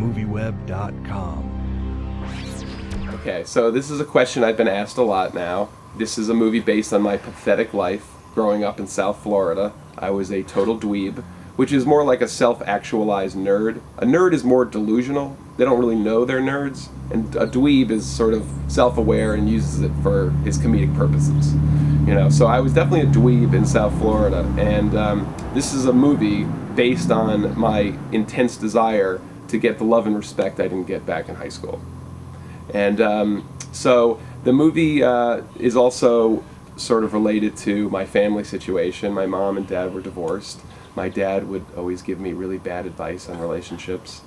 MovieWeb.com. Okay, so this is a question I've been asked a lot now. This is a movie based on my pathetic life growing up in South Florida. I was a total dweeb, which is more like a self-actualized nerd. A nerd is more delusional. They don't really know they're nerds. And a dweeb is sort of self-aware and uses it for his comedic purposes. You know, so I was definitely a dweeb in South Florida. And this is a movie based on my intense desire to get the love and respect I didn't get back in high school. And so the movie is also sort of related to my family situation. My mom and dad were divorced. My dad would always give me really bad advice on relationships,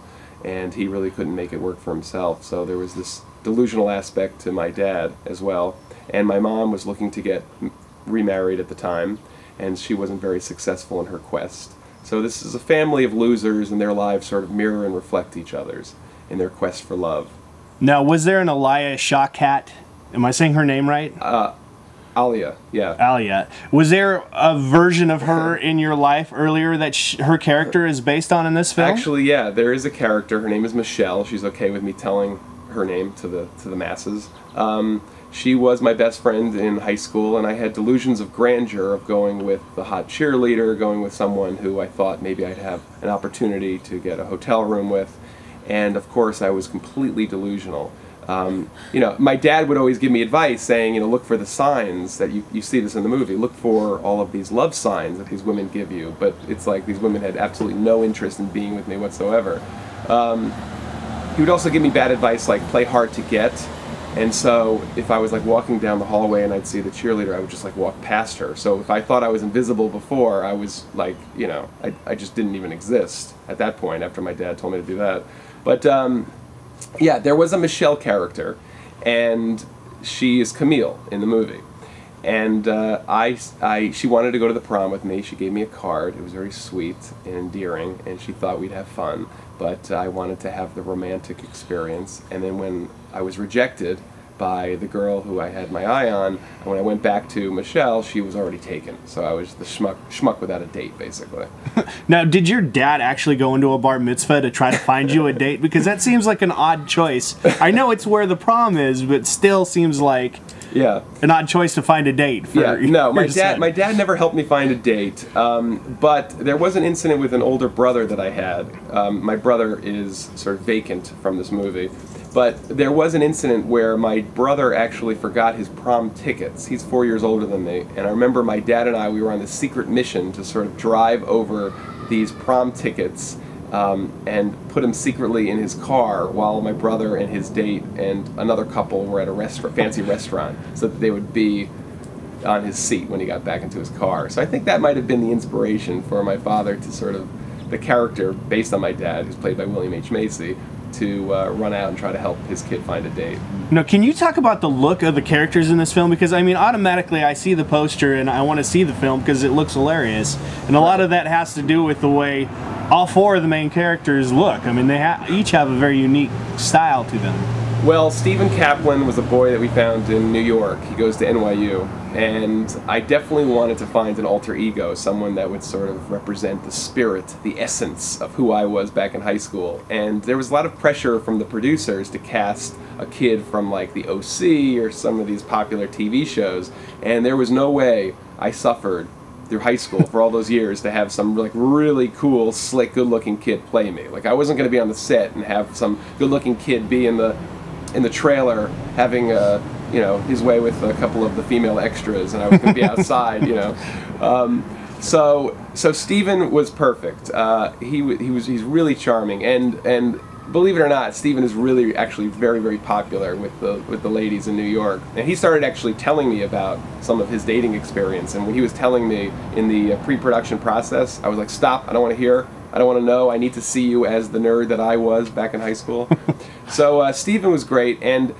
and he really couldn't make it work for himself. So there was this delusional aspect to my dad as well. And my mom was looking to get remarried at the time, and she wasn't very successful in her quest. So this is a family of losers, and their lives sort of mirror and reflect each other's in their quest for love. Now, was there an Elia Shawkat? Am I saying her name right? Alia, yeah. Alia. Was there a version of her in your life earlier that her character is based on in this film? Actually, yeah, there is a character. Her name is Michelle. She's okay with me telling her name to the masses. She was my best friend in high school, and I had delusions of grandeur of going with the hot cheerleader, going with someone who I thought maybe I'd have an opportunity to get a hotel room with. And of course, I was completely delusional. You know, my dad would always give me advice saying, you know, look for the signs that you see this in the movie. Look for all of these love signs that these women give you. But it's like these women had absolutely no interest in being with me whatsoever. He would also give me bad advice like play hard to get. And so if I was like walking down the hallway and I'd see the cheerleader, I would just like walk past her. So if I thought I was invisible before, I was like, you know, I just didn't even exist at that point after my dad told me to do that. But yeah, there was a Michelle character, and she is Camille in the movie. And she wanted to go to the prom with me. She gave me a card. It was very sweet and endearing, and she thought we'd have fun. But I wanted to have the romantic experience. And then when I was rejected by the girl who I had my eye on, and when I went back to Michelle, she was already taken. So I was the schmuck without a date, basically. Now, did your dad actually go into a bar mitzvah to try to find you a date? Because that seems like an odd choice. I know it's where the prom is, but still seems like an odd choice to find a date. For no, my dad never helped me find a date. But there was an incident with an older brother that I had. My brother is sort of vacant from this movie. But there was an incident where my brother actually forgot his prom tickets. He's 4 years older than me. And I remember my dad and I, we were on this secret mission to sort of drive over these prom tickets and put them secretly in his car while my brother and his date and another couple were at a fancy restaurant so that they would be on his seat when he got back into his car. So I think that might have been the inspiration for my father to sort of, the character based on my dad, who's played by William H. Macy, to run out and try to help his kid find a date. Now, can you talk about the look of the characters in this film? Because, I mean, automatically I see the poster and I want to see the film because it looks hilarious. And a lot of that has to do with the way all four of the main characters look. I mean, they each have a very unique style to them. Well, Stephen Kaplan was a boy that we found in New York. He goes to NYU. And I definitely wanted to find an alter ego, someone that would sort of represent the spirit, the essence of who I was back in high school. And there was a lot of pressure from the producers to cast a kid from like the OC or some of these popular TV shows. And there was no way I suffered through high school for all those years to have some like really cool, slick, good-looking kid play me. Like I wasn't going to be on the set and have some good-looking kid be in the trailer having you know, his way with a couple of the female extras, and I was going to be outside, you know. So Stephen was perfect. He's really charming, and believe it or not, Stephen is really actually very, very popular with the ladies in New York. And he started actually telling me about some of his dating experience, and when he was telling me in the pre-production process, I was like, stop, I don't want to hear. I don't want to know. I need to see you as the nerd that I was back in high school. So Stephen was great, and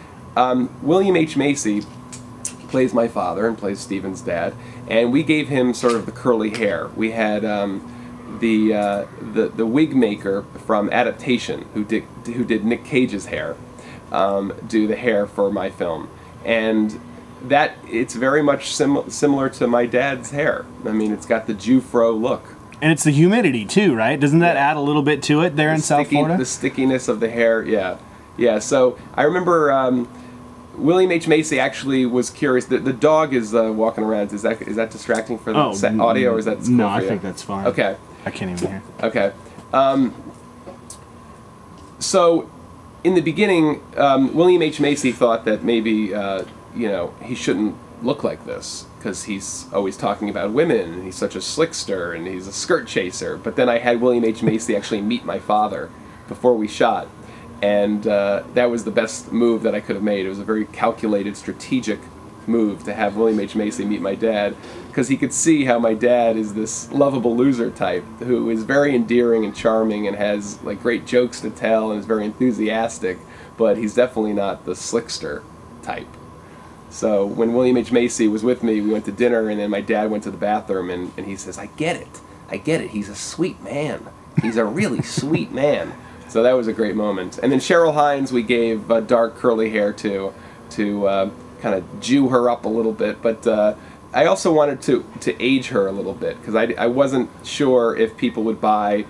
William H. Macy plays my father and plays Stephen's dad, and we gave him sort of the curly hair. We had the wig maker from Adaptation, who did Nick Cage's hair, do the hair for my film, and it's very much similar to my dad's hair. I mean, it's got the Jufro look. And it's the humidity too, right? Doesn't that add a little bit to it there in South Florida? The stickiness of the hair, yeah. Yeah, so I remember William H. Macy actually was curious. The dog is walking around. Is that distracting for the audio, or is that cool No, for I you? think that's fine. Okay. I can't even hear. Okay. So in the beginning, William H. Macy thought that maybe, he shouldn't look like this because he's always talking about women and he's such a slickster and he's a skirt chaser. But then I had William H. Macy actually meet my father before we shot. And that was the best move that I could have made. It was a very calculated, strategic move to have William H. Macy meet my dad, because he could see how my dad is this lovable loser type who is very endearing and charming and has like great jokes to tell and is very enthusiastic, but he's definitely not the slickster type. So when William H. Macy was with me, we went to dinner, and then my dad went to the bathroom, and he says, I get it, he's a sweet man. He's a really sweet man. So that was a great moment. And then Cheryl Hines we gave dark curly hair to kind of Jew her up a little bit, but I also wanted to age her a little bit, because I wasn't sure if people would buy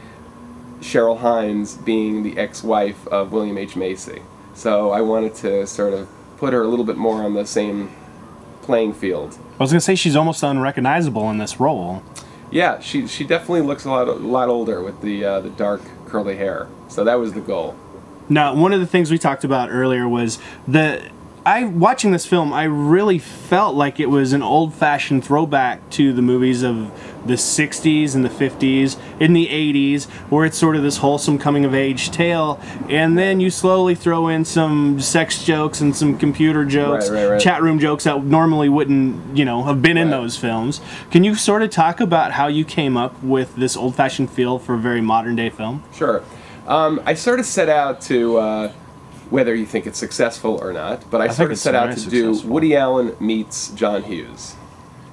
Cheryl Hines being the ex-wife of William H. Macy. So I wanted to sort of put her a little bit more on the same playing field. I was going to say she's almost unrecognizable in this role. Yeah, she definitely looks a lot older with the dark curly hair. So that was the goal. Now, one of the things we talked about earlier was watching this film, I really felt like it was an old-fashioned throwback to the movies of the 60s and the 50s, in the 80s, where it's sort of this wholesome coming-of-age tale, and then you slowly throw in some sex jokes and some computer jokes, right. chat room jokes that normally wouldn't, have been in those films. Can you sort of talk about how you came up with this old-fashioned feel for a very modern-day film? Sure. I sort of set out to... whether you think it's successful or not, but I sort of set out to do Woody Allen meets John Hughes.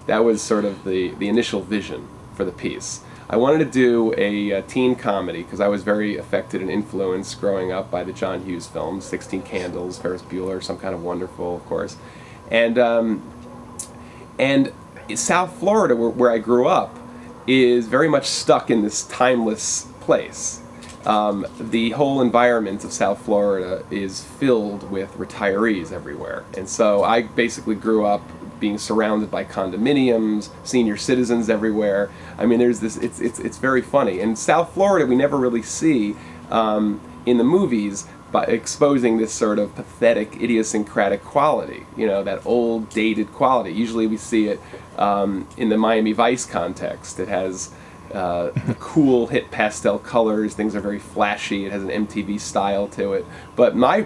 That was sort of the initial vision for the piece. I wanted to do a teen comedy, because I was very affected and influenced growing up by the John Hughes films, 16 Candles, Ferris Bueller, Some Kind of Wonderful, of course. And South Florida, where I grew up, is very much stuck in this timeless place. The whole environment of South Florida is filled with retirees everywhere, and so I basically grew up being surrounded by condominiums, senior citizens everywhere. I mean, there's this. It's very funny. And South Florida, we never really see in the movies, by exposing this sort of pathetic, idiosyncratic quality. That old, dated quality. Usually, we see it in the Miami Vice context. It has the cool, hit pastel colors. Things are very flashy. It has an MTV style to it. But my,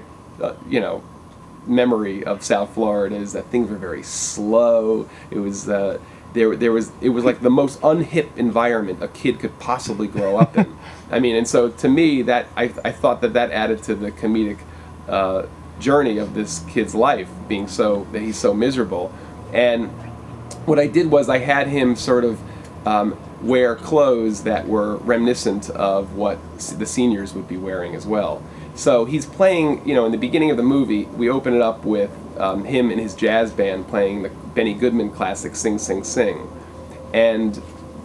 memory of South Florida is that things were very slow. It was it was like the most unhip environment a kid could possibly grow up in. I mean, and so to me, that I thought that added to the comedic journey of this kid's life, being that he's so miserable. And what I did was I had him sort of wear clothes that were reminiscent of what the seniors would be wearing as well. So he's playing, in the beginning of the movie, we open it up with him and his jazz band playing the Benny Goodman classic Sing, Sing, Sing, and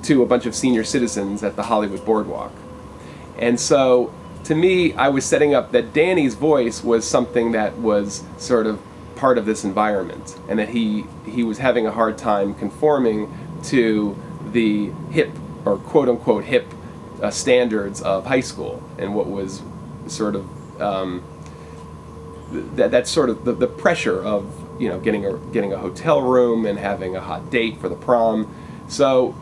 to a bunch of senior citizens at the Hollywood Boardwalk. And so, to me, I was setting up that Danny's voice was something that was sort of part of this environment, and that he was having a hard time conforming to the hip, or quote-unquote hip, standards of high school, and what was sort of that's sort of the pressure of getting a hotel room and having a hot date for the prom. So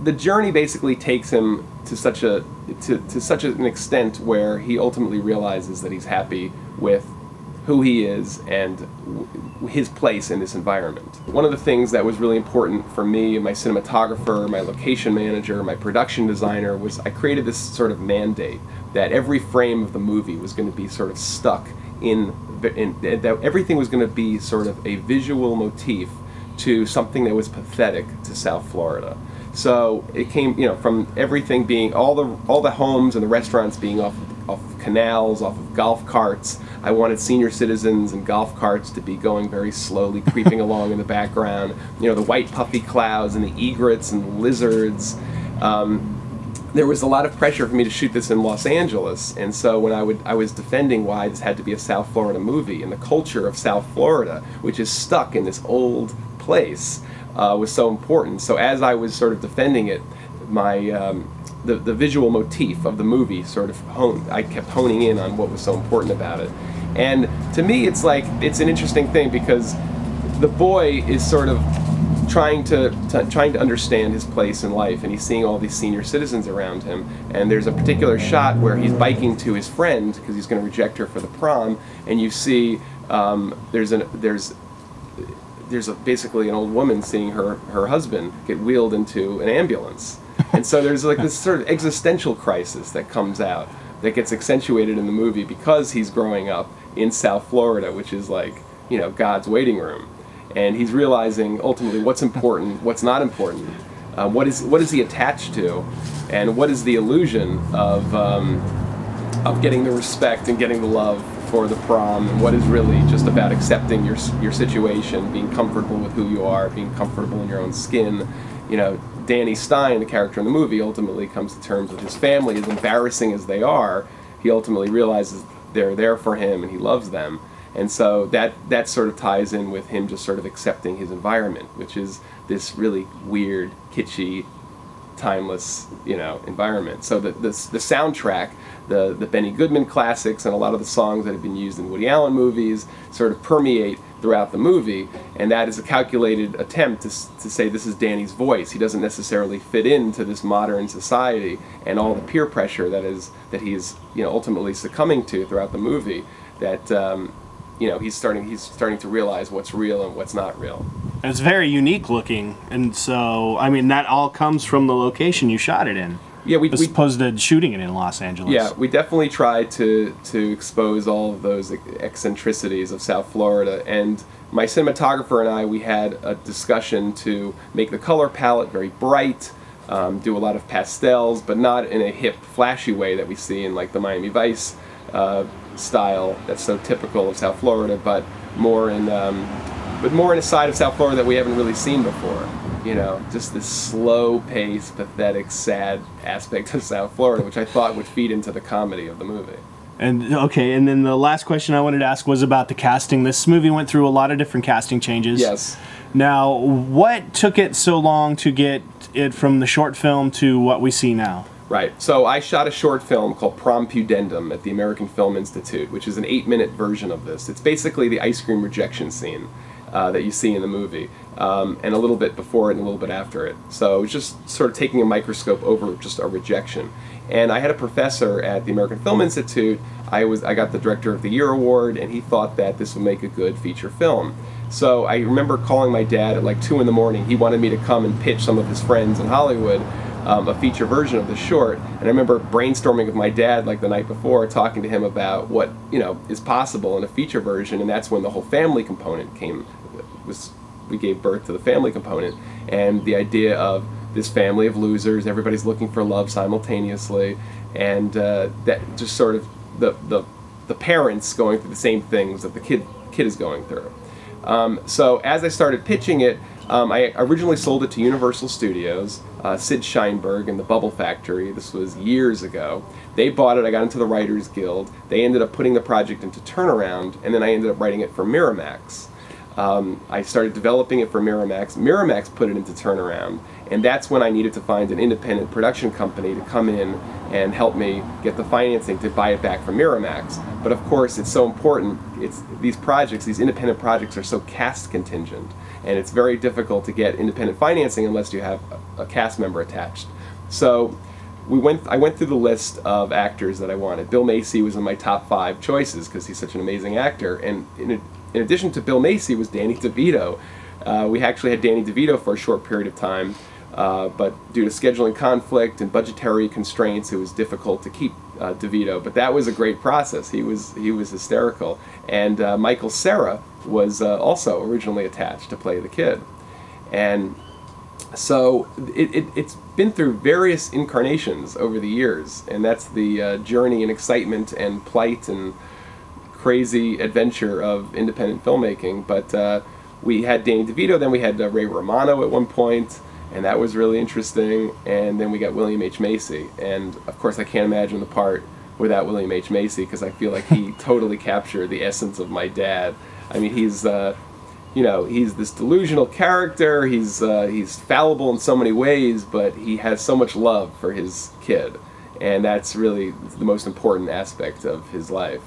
the journey basically takes him to such an extent where he ultimately realizes that he's happy with who he is and his place in this environment. One of the things that was really important for me, my cinematographer, my location manager, my production designer, was I created this sort of mandate that every frame of the movie was going to be sort of stuck in that everything was going to be sort of a visual motif to something that was pathetic to South Florida. So it came, from everything being all the homes and the restaurants being off of canals, off of golf carts. I wanted senior citizens and golf carts to be going very slowly, creeping along in the background. The white puffy clouds and the egrets and lizards. there was a lot of pressure for me to shoot this in Los Angeles, and so when I was defending why this had to be a South Florida movie, and the culture of South Florida, which is stuck in this old place, was so important. So as I was sort of defending it, my the visual motif of the movie sort of I kept honing in on what was so important about it. And to me, it's like, it's an interesting thing because the boy is sort of trying to understand his place in life, and he's seeing all these senior citizens around him, and there's a particular shot where he's biking to his friend because he's going to reject her for the prom, and you see there's basically an old woman seeing her husband get wheeled into an ambulance. And so there's like this sort of existential crisis that comes out, that gets accentuated in the movie because he's growing up in South Florida, which is like, you know, God's waiting room. And he's realizing ultimately what's important, what's not important, what is he attached to, and what is the illusion of getting the respect and getting the love for the prom, and what is really just about accepting your situation, being comfortable with who you are, being comfortable in your own skin. You know, Danny Stein, the character in the movie, ultimately comes to terms with his family. As embarrassing as they are, he ultimately realizes they're there for him and he loves them. And so that sort of ties in with him just sort of accepting his environment, which is this really weird, kitschy, timeless, you know, environment. So the soundtrack, the Benny Goodman classics, and a lot of the songs that have been used in Woody Allen movies sort of permeate throughout the movie, and that is a calculated attempt to say this is Danny's voice. He doesn't necessarily fit into this modern society and all the peer pressure that he's, you know, ultimately succumbing to throughout the movie. That you know, he's starting to realize what's real and what's not real. And it's very unique looking, and so I mean that all comes from the location you shot it in. Yeah, as opposed to shooting it in Los Angeles. Yeah, we definitely tried to expose all of those eccentricities of South Florida. And my cinematographer and I, we had a discussion to make the color palette very bright, do a lot of pastels, but not in a hip, flashy way that we see in like the Miami Vice style that's so typical of South Florida, but more in a side of South Florida that we haven't really seen before. You know, just this slow-paced, pathetic, sad aspect of South Florida, which I thought would feed into the comedy of the movie. And okay, and then the last question I wanted to ask was about the casting. This movie went through a lot of different casting changes. Yes. Now, what took it so long to get it from the short film to what we see now? Right. So I shot a short film called Prom Pudendum at the American Film Institute, which is an 8-minute version of this. It's basically the ice cream rejection scene that you see in the movie, and a little bit before it and a little bit after it. So it was just sort of taking a microscope over just a rejection. And I had a professor at the American Film Institute. I got the Director of the Year award, and he thought that this would make a good feature film. So I remember calling my dad at like 2 in the morning. He wanted me to come and pitch some of his friends in Hollywood a feature version of the short. And I remember brainstorming with my dad like the night before, talking to him about what, you know, is possible in a feature version. And that's when the whole family component we gave birth to the family component, and the idea of this family of losers, everybody's looking for love simultaneously, and that just sort of the parents going through the same things that the kid is going through. So as I started pitching it, I originally sold it to Universal Studios, Sid Sheinberg and the Bubble Factory. This was years ago. They bought it, I got into the Writers Guild, they ended up putting the project into Turnaround, and then I ended up writing it for Miramax. I started developing it for Miramax. Miramax put it into Turnaround, and that's when I needed to find an independent production company to come in and help me get the financing to buy it back from Miramax. But of course, it's so important. These independent projects are so cast contingent, and it's very difficult to get independent financing unless you have a cast member attached. So I went through the list of actors that I wanted. Bill Macy was in my top 5 choices because he's such an amazing actor, and in addition to Bill Macy was Danny DeVito. We actually had Danny DeVito for a short period of time, but due to scheduling conflict and budgetary constraints, it was difficult to keep DeVito. But that was a great process. He was hysterical. And Michael Cera was also originally attached to play the kid. And so it's been through various incarnations over the years, and that's the journey and excitement and plight and crazy adventure of independent filmmaking. But we had Danny DeVito, then we had Ray Romano at one point, and that was really interesting. And then we got William H. Macy, and of course I can't imagine the part without William H. Macy, because I feel like he totally captured the essence of my dad. I mean, he's you know, he's this delusional character. He's fallible in so many ways, but he has so much love for his kid, and that's really the most important aspect of his life.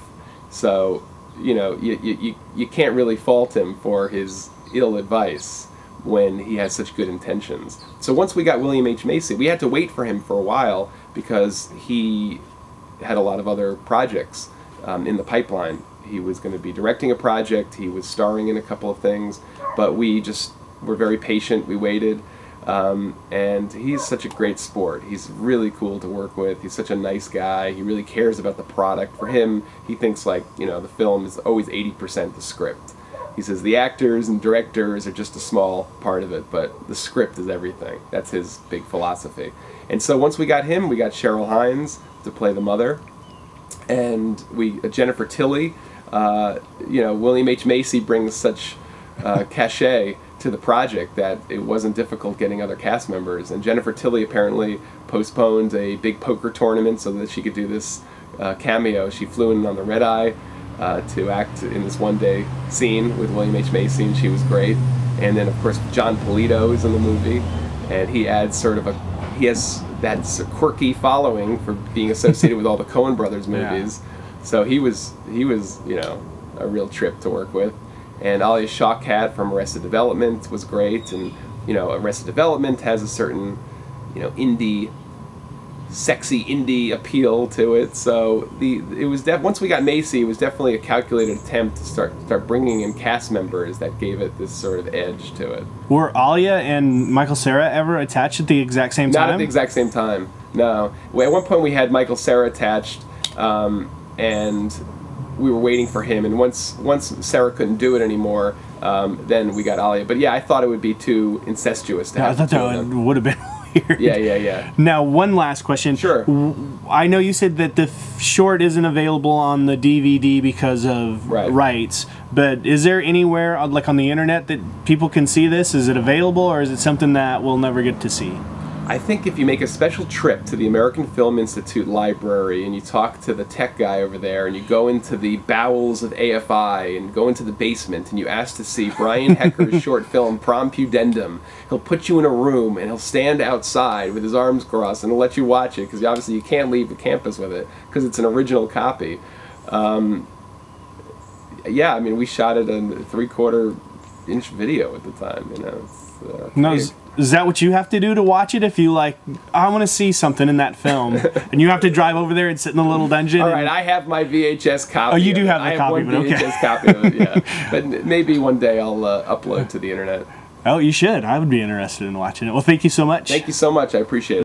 So, you know, you can't really fault him for his ill advice when he has such good intentions. So once we got William H. Macy, we had to wait for him for a while because he had a lot of other projects in the pipeline. He was going to be directing a project, he was starring in a couple of things, but we just were very patient, we waited, and he's such a great sport. He's really cool to work with, he's such a nice guy, he really cares about the product. For him, he thinks like, you know, the film is always 80% the script. He says the actors and directors are just a small part of it, but the script is everything. That's his big philosophy. And so once we got him, we got Cheryl Hines to play the mother, and Jennifer Tilly. You know, William H. Macy brings such cachet to the project that it wasn't difficult getting other cast members. And Jennifer Tilly apparently postponed a big poker tournament so that she could do this cameo. She flew in on the red eye to act in this one-day scene with William H. Macy, and she was great. And then, of course, John Polito is in the movie, and he adds he has that quirky following for being associated with all the Coen Brothers movies. Yeah. So he was, you know, a real trip to work with. And Alia Shawkat from Arrested Development was great. And, you know, Arrested Development has a certain, you know, sexy indie appeal to it. So once we got Macy, it was definitely a calculated attempt to start bringing in cast members that gave it this sort of edge to it. Were Alia and Michael Cera ever attached at the exact same time? Not at the exact same time, no. At one point we had Michael Cera attached, and we were waiting for him, and once Sarah couldn't do it anymore, then we got Alia. But yeah, I thought it would be too incestuous to have. I thought that would have been weird. Yeah. Now, one last question. Sure. I know you said that the short isn't available on the DVD because of rights, but is there anywhere, like on the internet, that people can see this? Is it available, or is it something that we'll never get to see? I think if you make a special trip to the American Film Institute library and you talk to the tech guy over there and you go into the bowels of AFI and go into the basement and you ask to see Brian Hecker's short film Prom Pudendum, he'll put you in a room and he'll stand outside with his arms crossed and he'll let you watch it, because obviously you can't leave the campus with it because it's an original copy. Yeah, I mean, we shot it in a 3/4-inch video at the time, you know. No, is that what you have to do to watch it? If you like, I want to see something in that film, and you have to drive over there and sit in the little dungeon. All right, I have my VHS copy. Oh, you do have the copy, but okay. I have one VHS copy of it, yeah. But maybe one day I'll upload to the internet. Oh, you should. I would be interested in watching it. Well, thank you so much. Thank you so much. I appreciate it.